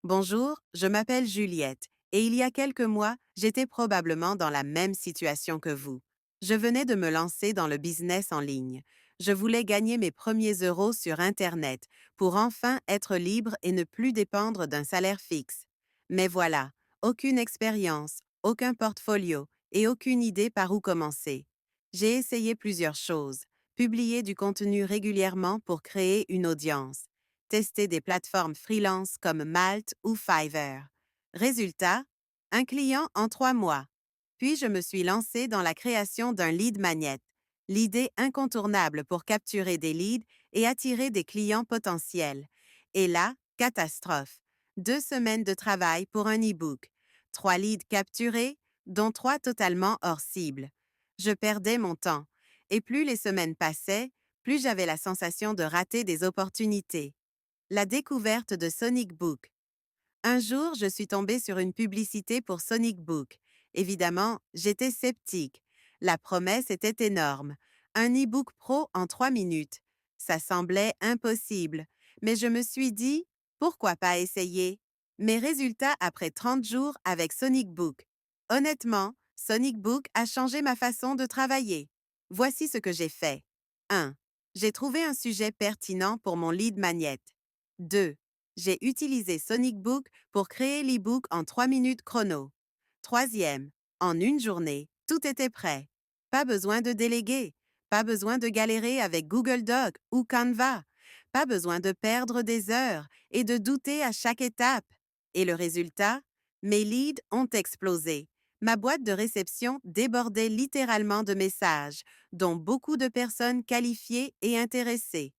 Bonjour, je m'appelle Juliette et il y a quelques mois, j'étais probablement dans la même situation que vous. Je venais de me lancer dans le business en ligne. Je voulais gagner mes premiers euros sur Internet pour enfin être libre et ne plus dépendre d'un salaire fixe. Mais voilà, aucune expérience, aucun portfolio et aucune idée par où commencer. J'ai essayé plusieurs choses, publier du contenu régulièrement pour créer une audience, tester des plateformes freelance comme Malte ou Fiverr. Résultat, un client en 3 mois. Puis je me suis lancée dans la création d'un lead magnet, l'idée incontournable pour capturer des leads et attirer des clients potentiels. Et là, catastrophe. 2 semaines de travail pour un e-book. 3 leads capturés, dont 3 totalement hors cible. Je perdais mon temps. Et plus les semaines passaient, plus j'avais la sensation de rater des opportunités. La découverte de Sonic Book. Un jour, je suis tombée sur une publicité pour Sonic Book. Évidemment, j'étais sceptique. La promesse était énorme. Un e-book pro en 3 minutes. Ça semblait impossible. Mais je me suis dit, pourquoi pas essayer? Mes résultats après 30 jours avec Sonic Book. Honnêtement, Sonic Book a changé ma façon de travailler. Voici ce que j'ai fait. 1. J'ai trouvé un sujet pertinent pour mon lead magnet. 2. J'ai utilisé Sonic Book pour créer l'e-book en 3 minutes chrono. Troisième, en une journée, tout était prêt. Pas besoin de déléguer, pas besoin de galérer avec Google Doc ou Canva, pas besoin de perdre des heures et de douter à chaque étape. Et le résultat? Mes leads ont explosé. Ma boîte de réception débordait littéralement de messages, dont beaucoup de personnes qualifiées et intéressées.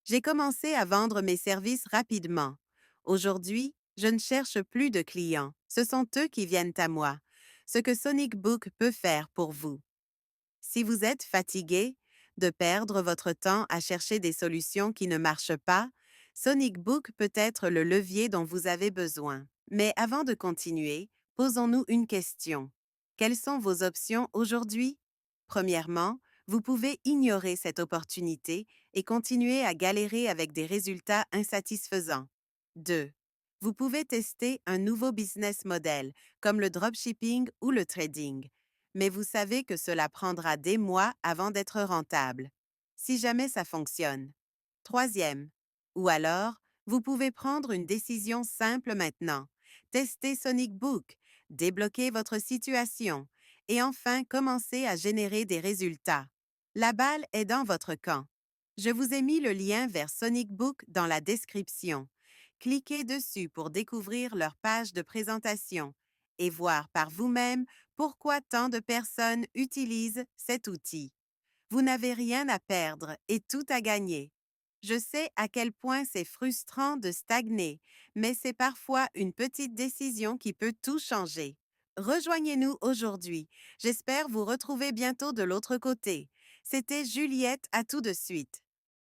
J'ai commencé à vendre mes services rapidement. Aujourd'hui, je ne cherche plus de clients. Ce sont eux qui viennent à moi. Ce que Sonic Book peut faire pour vous. Si vous êtes fatigué de perdre votre temps à chercher des solutions qui ne marchent pas, Sonic Book peut être le levier dont vous avez besoin. Mais avant de continuer, posons-nous une question. Quelles sont vos options aujourd'hui? Premièrement, vous pouvez ignorer cette opportunité et continuer à galérer avec des résultats insatisfaisants. 2. Vous pouvez tester un nouveau business model, comme le dropshipping ou le trading, mais vous savez que cela prendra des mois avant d'être rentable, si jamais ça fonctionne. Troisième, ou alors, vous pouvez prendre une décision simple maintenant. Tester Sonic Book, débloquer votre situation et enfin commencer à générer des résultats. La balle est dans votre camp. Je vous ai mis le lien vers Sonic Book dans la description. Cliquez dessus pour découvrir leur page de présentation et voir par vous-même pourquoi tant de personnes utilisent cet outil. Vous n'avez rien à perdre et tout à gagner. Je sais à quel point c'est frustrant de stagner, mais c'est parfois une petite décision qui peut tout changer. Rejoignez-nous aujourd'hui. J'espère vous retrouver bientôt de l'autre côté. C'était Juliette, à tout de suite.